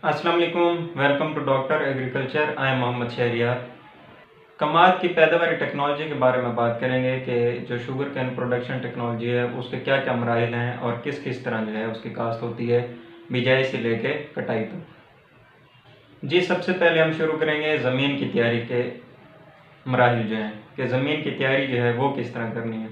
अस्सलाम वालेकुम, welcome to doctor agriculture. I am Mohammad Shahriyar. कमाद की पैदावारी टेक्नोलॉजी के बारे में बात करेंगे कि जो शुगर कैन प्रोडक्शन टेक्नोलॉजी है उसके क्या क्या मराहिल हैं और किस किस तरह जो है उसकी काश्त होती है बिजाई से लेके कटाई तक। जी, सबसे पहले हम शुरू करेंगे ज़मीन की तैयारी के मराहिल जो हैं कि ज़मीन की तैयारी जो है वो किस तरह करनी है।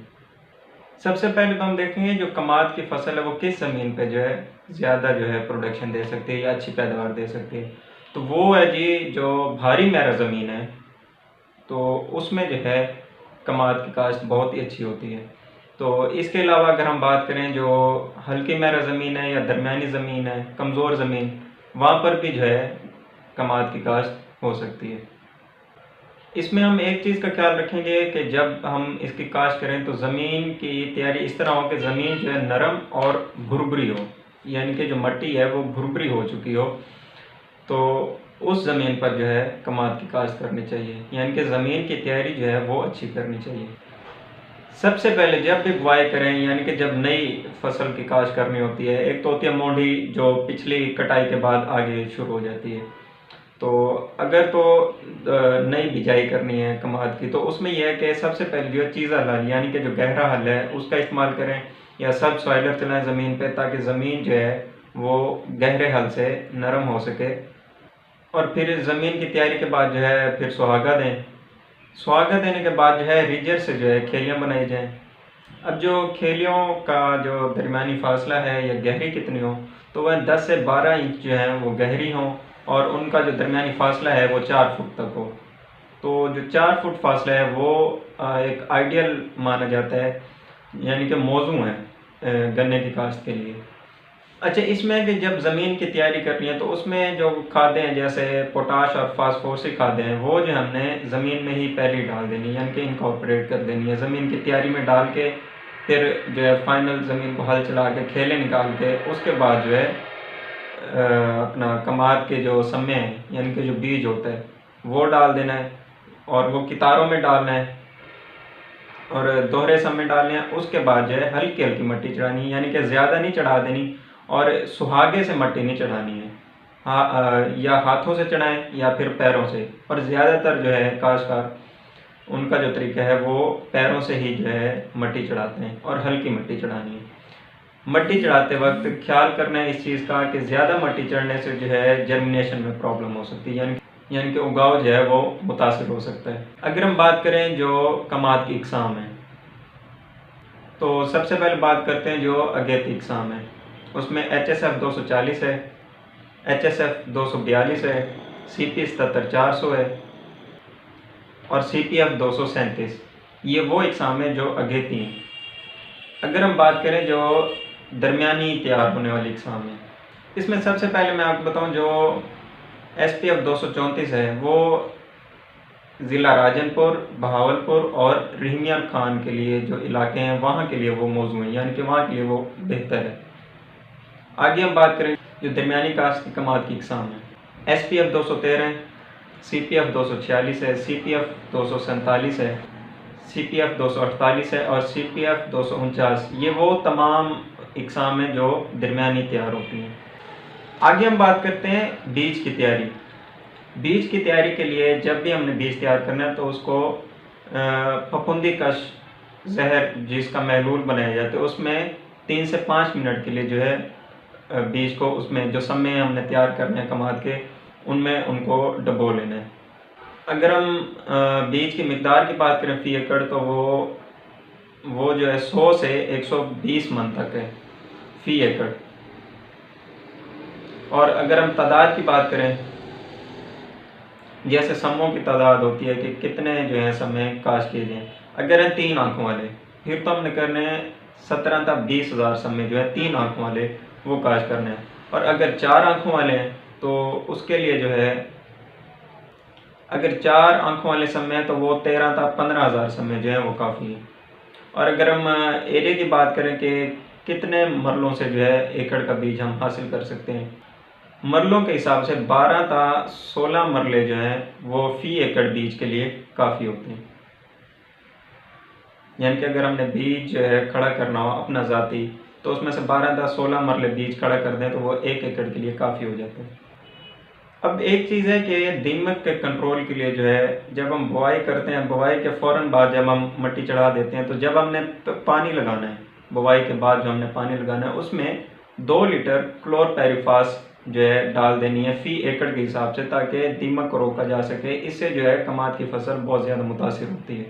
सबसे पहले तो हम देखेंगे जो कमाद की फसल है वो किस ज़मीन पे जो है ज़्यादा जो है प्रोडक्शन दे सकती है या अच्छी पैदावार दे सकती है। तो वो है जी जो भारी मैरा ज़मीन है, तो उसमें जो है कमाद की काश्त बहुत ही अच्छी होती है। तो इसके अलावा अगर हम बात करें जो हल्की मैरा ज़मीन है या दरमियानी ज़मीन है, कमज़ोर ज़मीन, वहाँ पर भी जो है कमाद की काश्त हो सकती है। इसमें हम एक चीज़ का ख्याल रखेंगे कि जब हम इसकी काश्त करें तो ज़मीन की तैयारी इस तरह हो कि ज़मीन जो है नरम और भुरभुरी हो, यानी कि जो मिट्टी है वो भुरभुरी हो चुकी हो, तो उस ज़मीन पर जो है कमाद की काश्त करनी चाहिए, यानी कि ज़मीन की तैयारी जो है वो अच्छी करनी चाहिए। सबसे पहले जब भी बुआई करें, यानी कि जब नई फसल की काश्त करनी होती है, एक तो होती है मोंडी जो पिछली कटाई के बाद आगे शुरू हो जाती है। तो अगर तो नई बिजाई करनी है कमाद की, तो उसमें यह है कि सबसे पहले जो है चीज़ा हल यानी कि जो गहरा हल है उसका इस्तेमाल करें या सब सॉइलर चलाएं ज़मीन पे, ताकि ज़मीन जो है वो गहरे हल से नरम हो सके। और फिर ज़मीन की तैयारी के बाद जो है फिर सुहागा दें। सुहागा देने के बाद जो है रिजर से जो है खेलियाँ बनाई जाएँ। अब जो खेलियों का जो दरमियानी फासला है या गहरी कितनी हो, तो वह 10 से 12 इंच जो है वो गहरी हो और उनका जो दरमियानी फासला है वो 4 फुट तक हो। तो जो 4 फुट फासला है वो एक आइडियल माना जाता है, यानी कि मौजू है गन्ने की काश्त के लिए। अच्छा, इसमें कि जब ज़मीन की तैयारी करनी है तो उसमें जो खादें हैं जैसे पोटाश और फास्फोरसिक खादें हैं वो जो हमने ज़मीन में ही पहले ही डाल देनी है, यानी कि इनकॉर्पोरेट कर देनी है। ज़मीन की तैयारी में डाल के फिर जो है फाइनल ज़मीन को हल चला के खेले निकाल के उसके बाद जो है अपना कमाद के जो सम्मे हैं यानी कि जो बीज होता है वो डाल देना है और वो कितारों में डालना है और दोहरे समय डालने हैं। उसके बाद जो है हल्की हल्की मिट्टी चढ़ानी है, यानी कि ज़्यादा नहीं चढ़ा देनी और सुहागे से मिट्टी नहीं चढ़ानी है। हाँ, या हाथों से चढ़ाएं या फिर पैरों से, और ज़्यादातर जो है काश्तकार उनका जो तरीका है वो पैरों से ही जो है मिट्टी चढ़ाते हैं और हल्की मिट्टी चढ़ानी है। मिट्टी चढ़ाते वक्त ख्याल करना है इस चीज़ का कि ज़्यादा मिट्टी चढ़ने से जो है जर्मिनेशन में प्रॉब्लम हो सकती है, यानी कि उगाव जो है वो मुतासिर हो सकता है। अगर हम बात करें जो कमाद की इकसाम है, तो सबसे पहले बात करते हैं जो अगेती इकसाम है। उसमें HSF 240 है, HSF 242 है, CP 77 400 है और CPF 237। ये वो इकसाम है जो अगेती हैं। अगर हम बात करें जो दरमियानी तैयार होने वाली इकसाम है, इसमें सबसे पहले मैं आपको बताऊं जो SPF 234 है वो ज़िला राजनपुर, बहावलपुर और रहमिया खान के लिए जो इलाके हैं वहाँ के लिए वो मौजू है, यानी कि वहाँ के लिए वो बेहतर है। आगे हम बात करें जो दरमियानी काश्त की कमाद की इकसाम है, SPF 213, CPF 246 है, CPF 247 है, CPF 248 है और CPF 249। ये वो तमाम इकसाम हैं जो दरमियानी तैयार होती हैं। आगे हम बात करते हैं बीज की तैयारी। बीज की तैयारी के लिए जब भी हमने बीज तैयार करना है तो उसको फफूंदी कश जहर जिसका महलूल बनाया जाता है उसमें 3 से 5 मिनट के लिए जो है बीज को उसमें जो समय हमने तैयार करने हैं कमाद के उनमें उनको डबो लेना है। अगर हम बीज की मिकदार की बात करें फ़ी एकड़, तो वो जो है 100 से 120 मन तक है फ़ी एकड़। और अगर हम तादाद की बात करें, जैसे समों की तादाद होती है कि कितने जो है समय काश्त किए जाएँ। अगर हैं 3 आँखों वाले, फिर तो हमने करने हैं 17 तक 20,000 समय जो है 3 आँखों वाले वो काश्त करने हैं। और अगर 4 आँखों वाले हैं तो उसके लिए जो है अगर 4 आँखों वाले समय है तो वो 13 तक 15,000 समय जो है वो काफ़ी है। और अगर हम एरिया की बात करें कि कितने मरलों से जो है एकड़ का बीज हम हासिल कर सकते हैं, मरलों के हिसाब से 12 ता 16 मरले जो हैं वो फ़ी एकड़ बीज के लिए काफ़ी होते हैं। यानी कि अगर हमने बीज जो है खड़ा करना हो अपना ज़ाती, तो उसमें से 12 ता 16 मरले बीज खड़ा कर दें तो वो 1 एकड़ के लिए काफ़ी हो जाते हैं। अब एक चीज़ है कि दीमक के कंट्रोल के लिए जो है, जब हम बुआई करते हैं, बुआई के फ़ौरन बाद जब हम मिट्टी चढ़ा देते हैं, तो जब हमने पानी लगाना है, बुआई के बाद जो हमने पानी लगाना है, उसमें 2 लीटर क्लोरपायरीफास जो है डाल देनी है फ़ी एकड़ के हिसाब से, ताकि दीमक को रोका जा सके। इससे जो है कमाद की फसल बहुत ज़्यादा मुतासिर होती है।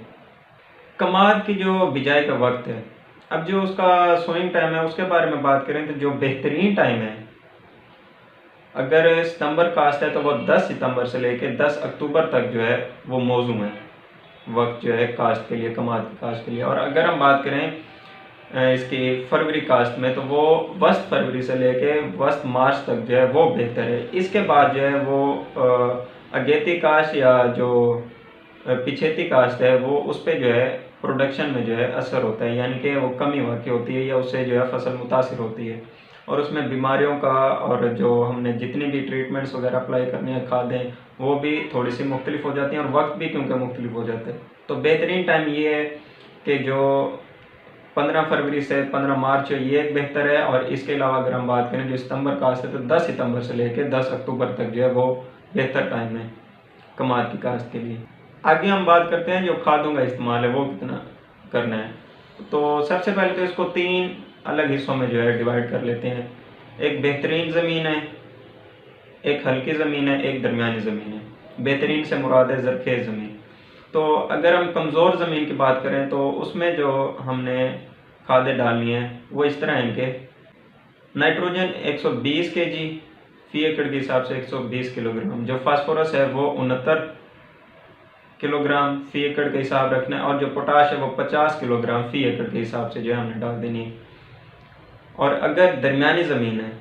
कमाद की जो बिजाई का वक्त है, अब जो उसका सोइंग टाइम है उसके बारे में बात करें तो जो बेहतरीन टाइम है, अगर सितंबर काश्त है तो वो 10 सितंबर से लेकर 10 अक्टूबर तक जो है वो मौजूद है वक्त जो है काश्त के लिए, कमाद की काश्त के लिए। और अगर हम बात करें इसकी फरवरी काश्त में, तो वो वस्त फरवरी से लेके वस्त मार्च तक जो है वो बेहतर है। इसके बाद जो है वो अगेती काश्त या जो पिछेती काश्त है, वो उस पर जो है प्रोडक्शन में जो है असर होता है, यानी कि वो कमी वाक़ई होती है या उससे जो है फसल मुतासिर होती है। और उसमें बीमारियों का और जो हमने जितनी भी ट्रीटमेंट्स वगैरह अप्लाई करनी है, खादें, वो भी थोड़ी सी मुख्तलिफ हो जाती हैं और वक्त भी क्योंकि मुख्तलिफ हो जाता है। तो बेहतरीन टाइम ये है कि जो 15 फरवरी से 15 मार्च ये एक बेहतर है। और इसके अलावा अगर हम बात करें जो सितंबर काश्त है, तो 10 सितंबर से लेकर 10 अक्टूबर तक जो है वो बेहतर टाइम है कमाद की काश्त के लिए। आगे हम बात करते हैं जो खादों का इस्तेमाल है वो कितना करना है। तो सबसे पहले तो इसको 3 अलग हिस्सों में जो है डिवाइड कर लेते हैं। एक बेहतरीन ज़मीन है, एक हल्की ज़मीन है, एक दरमियानी ज़मीन है। बेहतरीन से मुराद है ज़रख़ेज़ ज़मीन। तो अगर हम कमज़ोर ज़मीन की बात करें तो उसमें जो हमने खादें डालनी हैं वो इस तरह हैं कि नाइट्रोजन 120 kg फ़ी एकड़ के हिसाब से 120 किलोग्राम, जो फास्फोरस है वो 69 किलोग्राम फ़ी एकड़ का हिसाब रखना है, और जो पोटाश है वो 50 किलोग्राम फ़ी एकड़ के हिसाब से जो है हमने डाल देनी है। और अगर दरमियानी ज़मीन है,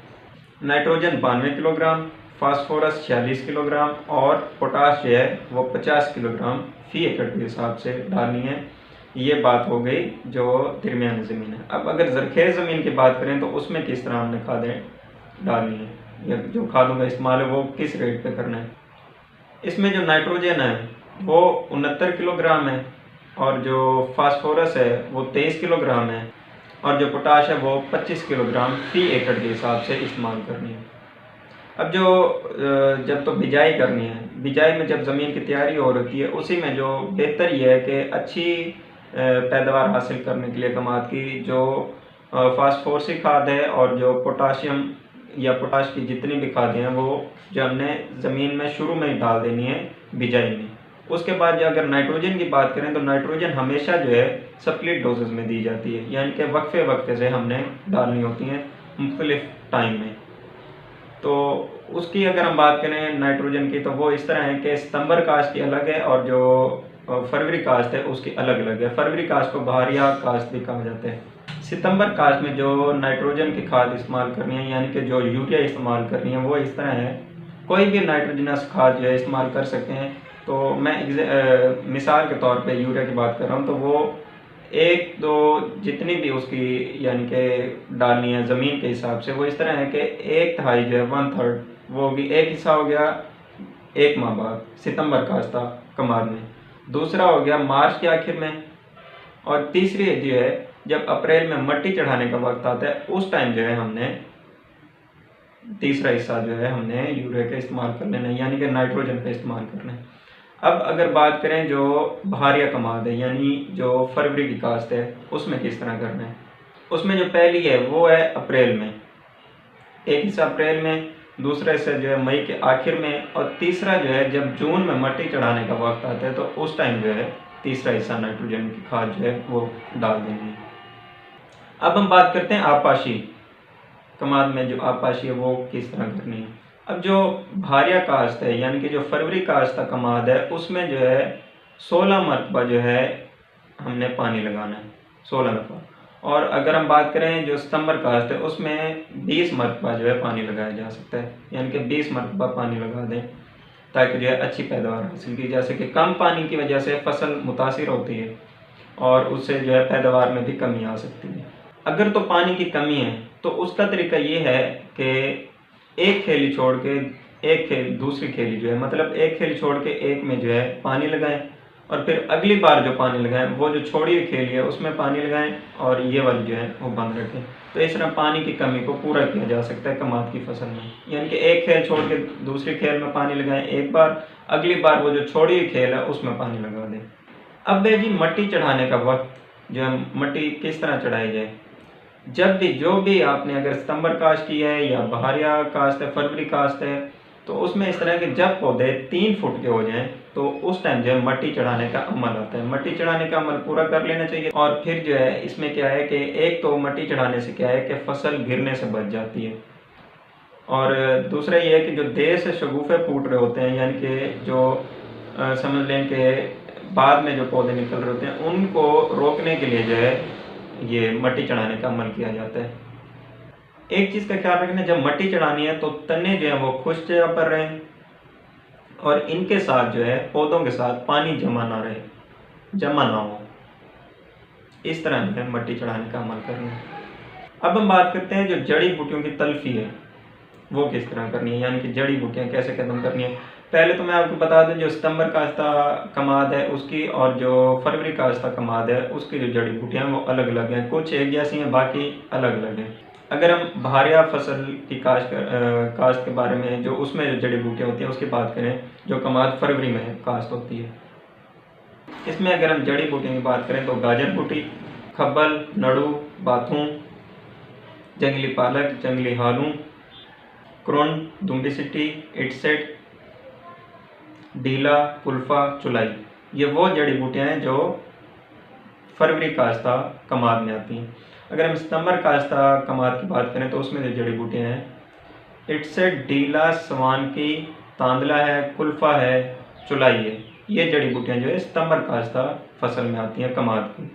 नाइट्रोजन 92 किलोग्राम, फास्फोरस 46 किलोग्राम और पोटाश जो है वो 50 किलोग्राम फ़ी एकड़ के हिसाब से डालनी है। ये बात हो गई जो दरमियानी ज़मीन है। अब अगर ज़रख़ेज़ ज़मीन की बात करें तो उसमें किस तरह हमने खादें डालनी है, या जो खादों का इस्तेमाल है वो किस रेट पे करना है। इसमें जो नाइट्रोजन है वो 69 किलोग्राम है, और जो फास्फोरस है वो 23 किलोग्राम है, और जो पोटाश है वो 25 किलोग्राम फ़ी एकड़ के हिसाब से इस्तेमाल करनी है। अब जो जब तो बिजाई करनी है, बिजाई में जब ज़मीन की तैयारी हो रही है, उसी में जो बेहतर ये है कि अच्छी पैदावार हासिल करने के लिए कमाद की जो फास्फोरसी खाद है और जो पोटाशियम या पोटाश की जितनी भी खादें हैं वो जो हमने ज़मीन में शुरू में ही डाल देनी है बिजाई में। उसके बाद जो अगर नाइट्रोजन की बात करें तो नाइट्रोजन हमेशा जो है स्प्लिट डोजेस में दी जाती है, यानी कि वक्फे वक्फे से हमने डालनी होती हैं मुख्तलिफ टाइम में। तो उसकी अगर हम बात करें नाइट्रोजन की, तो वो इस तरह है कि सितंबर काश्त की अलग है और जो फरवरी काश्त है उसकी अलग अलग है। फरवरी काश्त को बहारिया काश्त भी कहा जाता है। सितंबर काश्त में जो नाइट्रोजन की खाद इस्तेमाल करनी है, यानी कि जो यूरिया इस्तेमाल करनी है, वो इस तरह है, कोई भी नाइट्रोजनस खाद जो है इस्तेमाल कर सकते हैं। तो मैं मिसाल के तौर पे यूरिया की बात कर रहा हूँ, तो वो 1-2 जितनी भी उसकी यानी कि डालनी है ज़मीन के हिसाब से, वो इस तरह है कि 1/3 जो है 1/3 वो होगी। एक हिस्सा हो गया 1 माह बाद, सितंबर काश्त था कमाद में, दूसरा हो गया मार्च के आखिर में, और तीसरी जो है जब अप्रैल में मट्टी चढ़ाने का वक्त आता है उस टाइम जो है हमने तीसरा हिस्सा जो है हमने यूरिया का इस्तेमाल कर लेना है, यानी कि नाइट्रोजन का इस्तेमाल करना है। अब अगर बात करें जो बहारिया कमाद है, यानी जो फरवरी की काश्त है, उसमें किस तरह करना है। उसमें जो पहली है वो है अप्रैल में, एक हिस्सा अप्रैल में, दूसरा हिस्सा जो है मई के आखिर में, और तीसरा जो है जब जून में मट्टी चढ़ाने का वक्त आता है तो उस टाइम जो है तीसरा हिस्सा नाइट्रोजन की खाद जो है वो डाल देनी है। अब हम बात करते हैं आपाशी कमाद में, जो आपाशी है वो किस तरह करनी है। अब जो बहारिया काश्त है, यानी कि जो फरवरी काश्त का कमाद है, उसमें जो है 16 मरतबा जो है हमने पानी लगाना है, 16 दफ़ा। और अगर हम बात करें जो सितंबर काश्त है, उसमें 20 मरतबा जो है पानी लगाया जा सकता है, यानी कि 20 मरतबा पानी लगा दें ताकि जो है अच्छी पैदावार हासिल की जा सके। कम पानी की वजह से फसल मुतासिर होती है और उससे जो है पैदावार में भी कमी आ सकती है। अगर तो पानी की कमी है तो उसका तरीका ये है कि एक खेली छोड़ के एक खेल दूसरी खेली जो है, मतलब एक खेली छोड़ के एक में जो है पानी लगाएं, और फिर अगली बार जो पानी लगाएं वो जो छोड़ी हुई खेल है उसमें पानी लगाएं और ये वाली जो है वो बंद रखें। तो इस तरह पानी की कमी को पूरा किया जा सकता है कमाद की फसल में। यानी कि एक खेल छोड़ के दूसरी खेल में पानी लगाएं एक बार, अगली बार वो जो छोड़ी हुई खेल है उसमें पानी लगा दें। अब है जी मट्टी चढ़ाने का वक्त, जो मट्टी किस तरह चढ़ाई जाए। जब भी जो भी आपने अगर सितंबर काश्त की है या बहारिया काश्त है, फरवरी काश्त है, तो उसमें इस तरह के जब पौधे 3 फुट के हो जाएं तो उस टाइम जो है मट्टी चढ़ाने का अमल आता है। मट्टी चढ़ाने का अमल पूरा कर लेना चाहिए। और फिर जो है इसमें क्या है कि एक तो मट्टी चढ़ाने से क्या है कि फसल गिरने से बच जाती है, और दूसरा ये है कि जो देर से शगुफे फूट रहे होते हैं, यानी कि जो समझ लें कि बाद में जो पौधे निकल रहे होते हैं, उनको रोकने के लिए जो है ये मट्टी चढ़ाने का अमल किया जाता है। एक चीज़ का ख्याल रखना, जब मट्टी चढ़ानी है तो तने जो है वो खुश जगह पर रहें और इनके साथ जो है पौधों के साथ पानी जमा ना रहे, जमा ना हो। इस तरह जो है मट्टी चढ़ाने का अमल करना है। अब हम बात करते हैं जो जड़ी बूटियों की तल्फी है वो किस तरह करनी है, यानी कि जड़ी बूटियाँ कैसे खत्म करनी है। पहले तो मैं आपको बता दूं जो सितंबर काश्ता कमाद है उसकी और जो फरवरी काश्ता कमाद है उसकी जो जड़ी बूटियाँ वो अलग अलग हैं, कुछ एक जैसी हैं बाकी अलग अलग हैं। अगर हम बहारिया फसल की काश्त के बारे में, जो उसमें जो जड़ी बूटियाँ होती हैं उसकी बात करें, जो कमाद फरवरी में काश्त होती है, इसमें अगर हम जड़ी बूटियों की बात करें तो गाजर बूटी, खब्बल, नड़ू, बाथू, जंगली पालक, जंगली हालू, क्रोन, दुम्बी सिट्टी, इटसेट, डीला, कुल्फा, चुलाई, ये वो जड़ी बूटियाँ हैं जो फरवरी काश्ता कमाद में आती हैं। अगर हम सितंबर काश्ता कमाद की बात करें तो उसमें जो जड़ी बूटियाँ हैं इटसेट, डीला, स्वानकी, तांदला है, कुल्फा है, चुलाई है, ये जड़ी बूटियाँ जो है सितंबर काश्ता फसल में आती हैं कमाद की।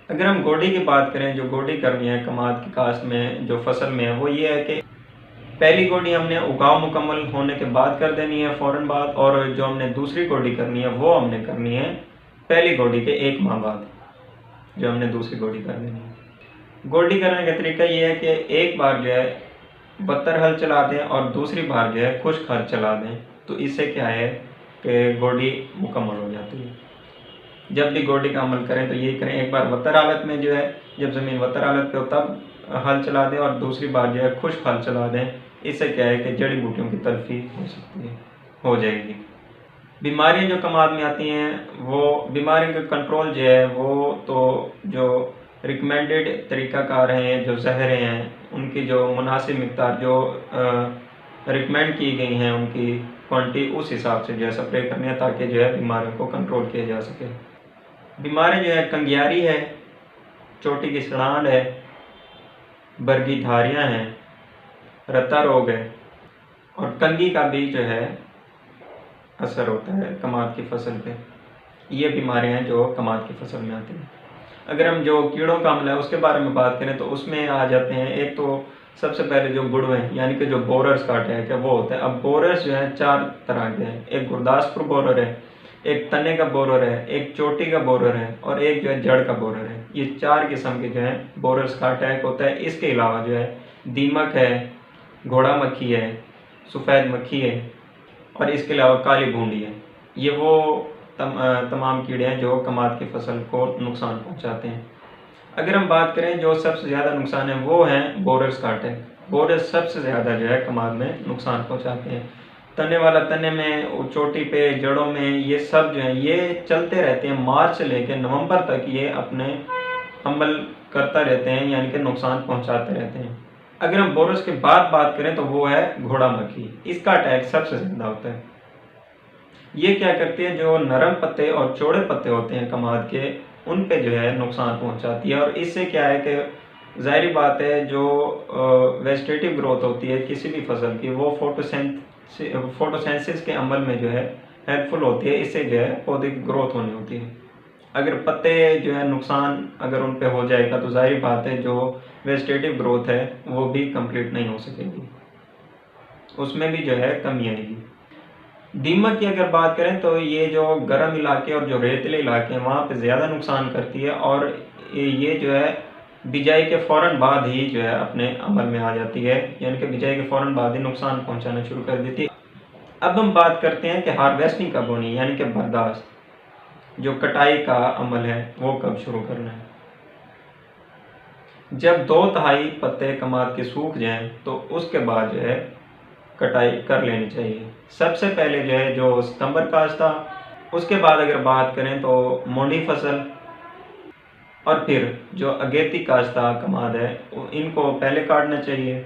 अगर हम गोडी की बात करें, जो गोडी करनी है कमाद की काश्त में जो फसल में है, वो ये है कि पहली गोडी हमने उगाव मुकम्मल होने के बाद कर देनी है फ़ौरन बाद, और जो हमने दूसरी गोडी करनी है वो हमने करनी है पहली गोडी के 1 माह बाद, जो हमने दूसरी गोडी कर देनी है। गोडी करने का तरीका ये है कि एक बार जो है बत्तर हल चला दें और दूसरी बार जो है खुश्क हल चला दें, तो इससे क्या है कि गोडी मुकम्मल हो जाती है। जब भी गोडी का अमल करें तो यही करें, एक बार बत्तर हालत में जो है जब ज़मीन बत्तर हालत पे हो तब हल चला दें और दूसरी बार जो है खुश्क हल चला दें। इससे क्या है कि जड़ी बूटियों की तल्फी हो सकती है, हो जाएगी। बीमारियां जो कमाद में आती हैं, वो बीमारियों का कंट्रोल जो है वो तो जो रिकमेंडेड तरीक़ाकार हैं, जो ज़हरें हैं उनकी जो मुनासिब मिक़दार जो रिकमेंड की गई हैं उनकी क्वांटिटी, उस हिसाब से जो है स्प्रे करनी है ताकि जो है बीमारियों को कंट्रोल किया जा सके। बीमारी जो है कंगियारी है, चोटी की सड़ांड है, बरगी धारियाँ हैं, रत्ता रोग है, और कंगी का भी जो है असर होता है कमाद की फसल पे। ये बीमारियां हैं जो कमाद की फसल में आती हैं। अगर हम जो कीड़ों का हमला है उसके बारे में बात करें तो उसमें आ जाते हैं, एक तो सबसे पहले जो गुड़वे यानी कि जो बोरर्स का अटैक है वो होता है। अब बोरर्स जो है 4 तरह के हैं, एक गुरदासपुर बोरर है, एक तने का बोरर है, एक चोटी का बोरर है और एक जो है जड़ का बोरर है। ये 4 किस्म के जो है बोरर्स का अटैक होता है। इसके अलावा जो है दीमक है, घोड़ा मक्खी है, सफ़ेद मक्खी है और इसके अलावा काली भूंडी है। ये वो तमाम कीड़े हैं जो कमाद की फसल को नुकसान पहुंचाते हैं। अगर हम बात करें जो सबसे ज़्यादा नुकसान है वो हैं बोरर्स का अटैक। बोरर्स सबसे ज़्यादा जो है कमाद में नुकसान पहुंचाते हैं। तने वाला तने में, चोटी पे, जड़ों में, ये सब जो है ये चलते रहते हैं। मार्च से लेकर नवंबर तक ये अपने अमल करता रहते हैं, यानी कि नुकसान पहुंचाते रहते हैं। अगर हम बोरस के बाद बात करें तो वो है घोड़ा मक्खी। इसका अटैक सबसे ज़्यादा होता है। ये क्या करती है, जो नरम पत्ते और चौड़े पत्ते होते हैं कमाद के, उन पे जो है नुकसान पहुंचाती है। और इससे क्या है कि ज़ाहिर बात है जो वेजिटेटिव ग्रोथ होती है किसी भी फसल की, वो फोटोसेंसिस के अमल में जो है हेल्पफुल होती है। इससे जो है पौधे की ग्रोथ होनी होती है। अगर पत्ते जो है नुकसान अगर उन पे हो जाएगा तो ज़ाहिर बात है जो वेजिटेटिव ग्रोथ है वो भी कंप्लीट नहीं हो सकेगी, उसमें भी जो है कमी आएगी। दीमक की अगर बात करें तो ये जो गर्म इलाके और जो रेतीले इलाके हैं वहाँ पे ज़्यादा नुकसान करती है और ये जो है बिजाई के फ़ौरन बाद ही जो है अपने अमल में आ जाती है, यानी कि बिजाई के फ़ौरन बाद ही नुकसान पहुँचाना शुरू कर देती है। अब हम बात करते हैं कि हार्वेस्टिंग कब होनी, यानी कि बर्दाश्त। जो कटाई का अमल है वो कब शुरू करना है। जब 2/3 पत्ते कमाद के सूख जाएं तो उसके बाद जो है कटाई कर लेनी चाहिए। सबसे पहले जो है जो सितंबर काश्त था, उसके बाद अगर बात करें तो मोंडी फसल, और फिर जो अगेती काश्ता कमाद है इनको पहले काटना चाहिए।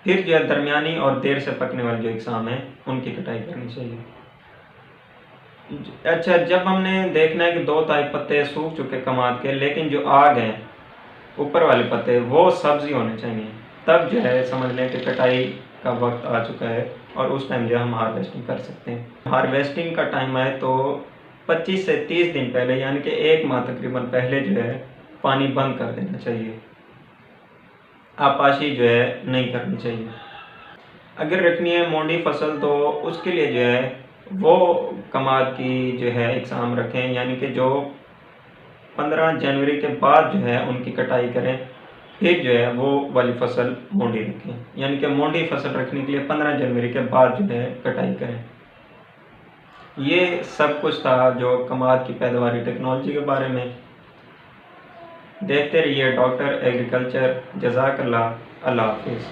फिर जो है दरमियानी और देर से पकने वाले जो इकसाम है उनकी कटाई करनी चाहिए। अच्छा, जब हमने देखना है कि 2/3 पत्ते सूख चुके कमाद के, लेकिन जो आग हैं ऊपर वाले पत्ते वो सब्जी होने चाहिए, तब जो है समझ लें कि कटाई का वक्त आ चुका है और उस टाइम जो हम हार्वेस्टिंग कर सकते हैं। हार्वेस्टिंग का टाइम आए तो 25 से 30 दिन पहले, यानी कि 1 माह तकरीबन पहले जो है पानी बंद कर देना चाहिए। आपाशी जो है नहीं करनी चाहिए। अगर रखनी है मोंडी फसल तो उसके लिए जो है वो कमाद की जो है इकसाम रखें, यानी कि जो 15 जनवरी के बाद जो है उनकी कटाई करें। फिर जो है वो वाली फसल मोंडी रखें, यानी कि मोंडी फसल रखने के लिए 15 जनवरी के बाद जो है कटाई करें। ये सब कुछ था जो कमाद की पैदावारी टेक्नोलॉजी के बारे में। देखते रहिए डॉक्टर एग्रीकल्चर। जज़ाकल्लाह। अल्लाह हाफिज़।